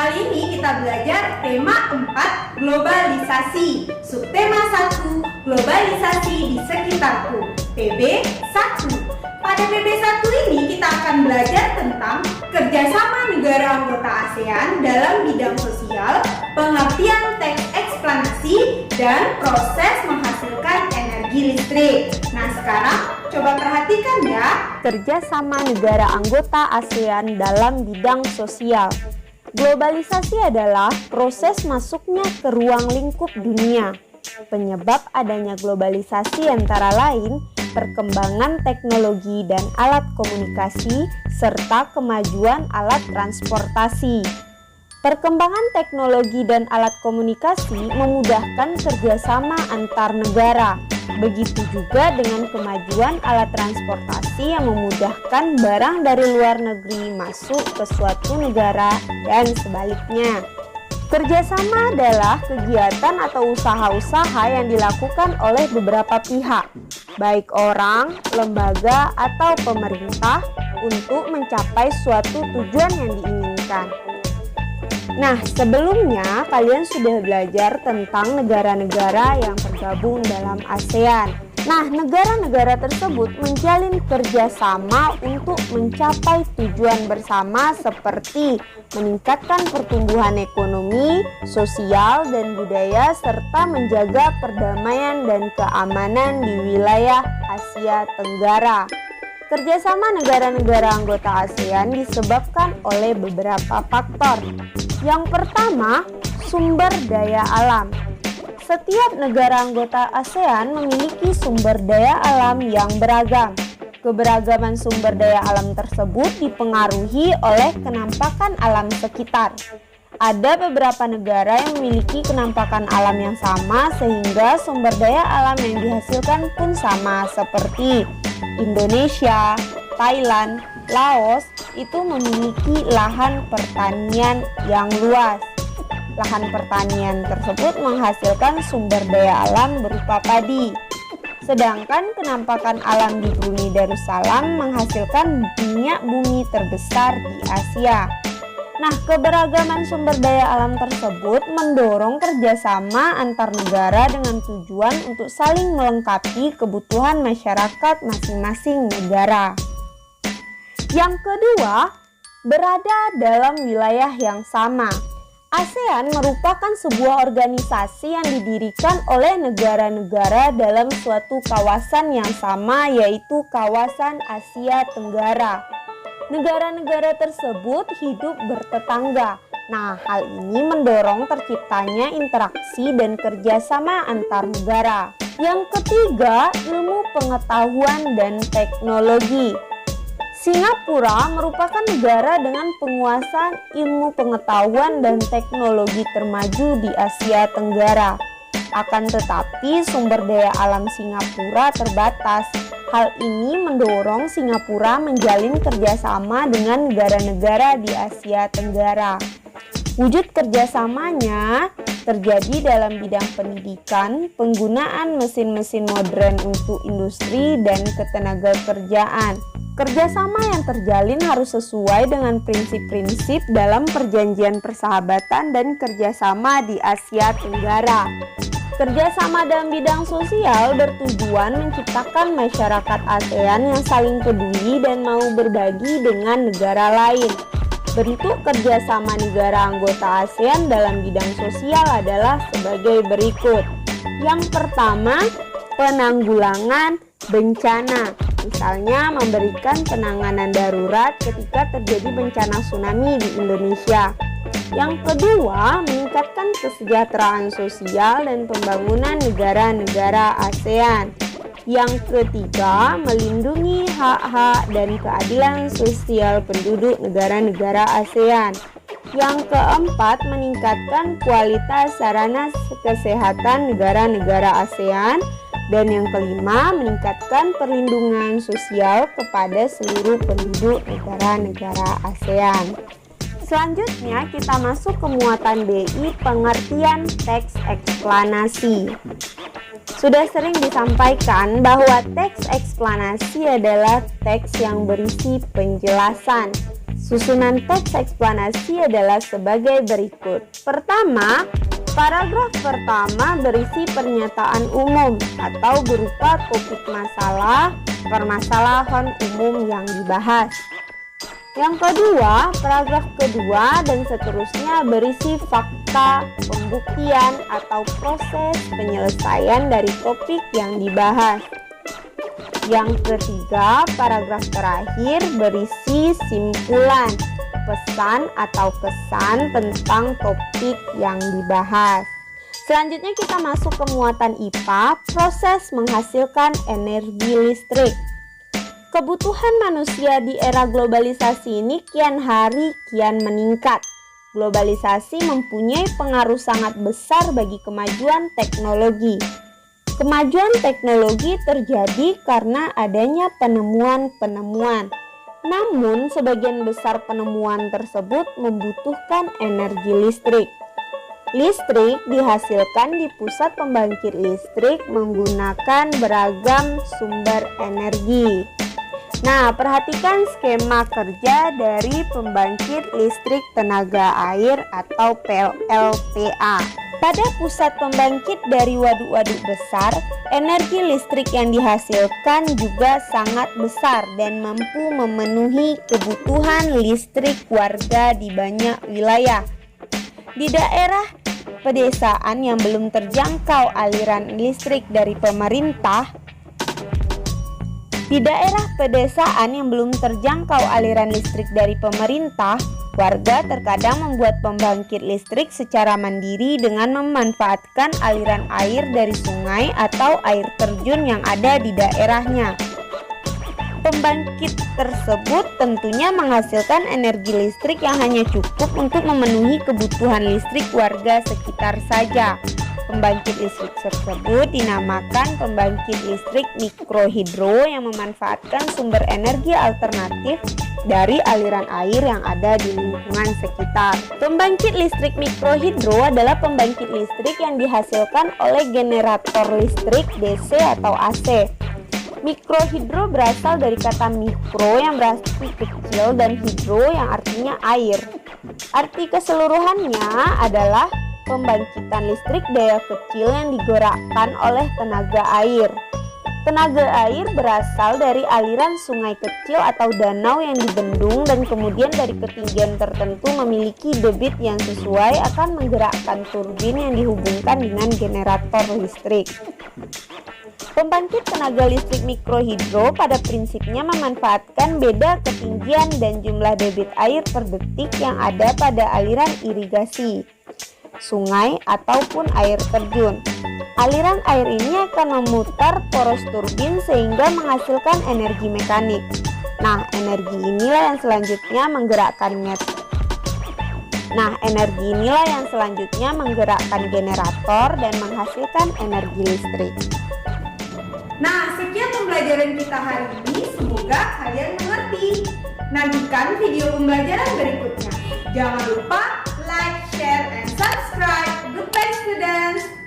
Kali ini kita belajar tema 4, globalisasi. Subtema 1, globalisasi di sekitarku. PB 1. Pada PB 1 ini kita akan belajar tentang kerjasama negara anggota ASEAN dalam bidang sosial, pengertian teks eksplanasi, dan proses menghasilkan energi listrik. Nah, sekarang coba perhatikan ya. Kerjasama negara anggota ASEAN dalam bidang sosial. Globalisasi adalah proses masuknya ke ruang lingkup dunia. Penyebab adanya globalisasi antara lain perkembangan teknologi dan alat komunikasi serta kemajuan alat transportasi. Perkembangan teknologi dan alat komunikasi memudahkan kerjasama antar negara. Begitu juga dengan kemajuan alat transportasi yang memudahkan barang dari luar negeri masuk ke suatu negara dan sebaliknya. Kerjasama adalah kegiatan atau usaha-usaha yang dilakukan oleh beberapa pihak, baik orang, lembaga, atau pemerintah untuk mencapai suatu tujuan yang diinginkan. Nah, sebelumnya kalian sudah belajar tentang negara-negara yang tergabung dalam ASEAN. Nah, negara-negara tersebut menjalin kerjasama untuk mencapai tujuan bersama seperti meningkatkan pertumbuhan ekonomi, sosial, dan budaya, serta menjaga perdamaian dan keamanan di wilayah Asia Tenggara. Kerjasama negara-negara anggota ASEAN disebabkan oleh beberapa faktor. Yang pertama, sumber daya alam. Setiap negara anggota ASEAN memiliki sumber daya alam yang beragam. Keberagaman sumber daya alam tersebut dipengaruhi oleh kenampakan alam sekitar. Ada beberapa negara yang memiliki kenampakan alam yang sama sehingga sumber daya alam yang dihasilkan pun sama seperti Indonesia, Thailand, Laos itu memiliki lahan pertanian yang luas. Lahan pertanian tersebut menghasilkan sumber daya alam berupa padi. Sedangkan kenampakan alam di Brunei Darussalam menghasilkan minyak bumi terbesar di Asia. Nah, keberagaman sumber daya alam tersebut mendorong kerjasama antar negara dengan tujuan untuk saling melengkapi kebutuhan masyarakat masing-masing negara. Yang kedua, berada dalam wilayah yang sama. ASEAN merupakan sebuah organisasi yang didirikan oleh negara-negara dalam suatu kawasan yang sama, yaitu kawasan Asia Tenggara. Negara-negara tersebut hidup bertetangga. Nah, hal ini mendorong terciptanya interaksi dan kerjasama antar negara. Yang ketiga, ilmu pengetahuan dan teknologi. Singapura merupakan negara dengan penguasaan ilmu pengetahuan dan teknologi termaju di Asia Tenggara. Akan tetapi, sumber daya alam Singapura terbatas. Hal ini mendorong Singapura menjalin kerjasama dengan negara-negara di Asia Tenggara. Wujud kerjasamanya terjadi dalam bidang pendidikan, penggunaan mesin-mesin modern untuk industri, dan ketenaga kerjaan. Kerjasama yang terjalin harus sesuai dengan prinsip-prinsip dalam perjanjian persahabatan dan kerjasama di Asia Tenggara. Kerjasama dalam bidang sosial bertujuan menciptakan masyarakat ASEAN yang saling peduli dan mau berbagi dengan negara lain. Bentuk kerjasama negara anggota ASEAN dalam bidang sosial adalah sebagai berikut. Yang pertama, penanggulangan bencana. Misalnya memberikan penanganan darurat ketika terjadi bencana tsunami di Indonesia. Yang kedua, meningkatkan kesejahteraan sosial dan pembangunan negara-negara ASEAN. Yang ketiga, melindungi hak-hak dan keadilan sosial penduduk negara-negara ASEAN. Yang keempat, meningkatkan kualitas sarana kesehatan negara-negara ASEAN. Dan yang kelima, meningkatkan perlindungan sosial kepada seluruh penduduk negara-negara ASEAN. Selanjutnya kita masuk ke muatan BI, pengertian teks eksplanasi. Sudah sering disampaikan bahwa teks eksplanasi adalah teks yang berisi penjelasan, Susunan teks eksplanasi adalah sebagai berikut. Pertama, paragraf pertama berisi pernyataan umum atau berupa topik masalah, permasalahan umum yang dibahas. Yang kedua, paragraf kedua dan seterusnya berisi fakta, pembuktian, atau proses penyelesaian dari topik yang dibahas. Yang ketiga, paragraf terakhir berisi simpulan, pesan atau kesan tentang topik yang dibahas. Selanjutnya kita masuk ke muatan IPA, proses menghasilkan energi listrik. Kebutuhan manusia di era globalisasi ini kian hari kian meningkat. Globalisasi mempunyai pengaruh sangat besar bagi kemajuan teknologi. Kemajuan teknologi terjadi karena adanya penemuan-penemuan. Namun, sebagian besar penemuan tersebut membutuhkan energi listrik. Listrik dihasilkan di pusat pembangkit listrik menggunakan beragam sumber energi. Nah, perhatikan skema kerja dari pembangkit listrik tenaga air atau PLTA. Pada pusat pembangkit dari waduk-waduk besar, energi listrik yang dihasilkan juga sangat besar dan mampu memenuhi kebutuhan listrik warga di banyak wilayah. Di daerah pedesaan yang belum terjangkau aliran listrik dari pemerintah, warga terkadang membuat pembangkit listrik secara mandiri dengan memanfaatkan aliran air dari sungai atau air terjun yang ada di daerahnya. Pembangkit tersebut tentunya menghasilkan energi listrik yang hanya cukup untuk memenuhi kebutuhan listrik warga sekitar saja. Pembangkit listrik tersebut dinamakan pembangkit listrik mikrohidro yang memanfaatkan sumber energi alternatif dari aliran air yang ada di lingkungan sekitar. Pembangkit listrik mikrohidro adalah pembangkit listrik yang dihasilkan oleh generator listrik DC atau AC. Mikrohidro berasal dari kata mikro yang berarti kecil dan hidro yang artinya air. Arti keseluruhannya adalah pembangkitan listrik daya kecil yang digerakkan oleh tenaga air. Tenaga air berasal dari aliran sungai kecil atau danau yang dibendung dan kemudian dari ketinggian tertentu memiliki debit yang sesuai akan menggerakkan turbin yang dihubungkan dengan generator listrik. Pembangkit tenaga listrik mikrohidro pada prinsipnya memanfaatkan beda ketinggian dan jumlah debit air per detik yang ada pada aliran irigasi, sungai ataupun air terjun. Aliran air ini akan memutar poros turbin sehingga menghasilkan energi mekanik. Nah, energi inilah yang selanjutnya menggerakkan generator dan menghasilkan energi listrik. Nah, sekian pembelajaran kita hari ini. Semoga kalian mengerti. Nantikan video pembelajaran berikutnya. Jangan lupa like, share, and subscribe. Goodbye, students.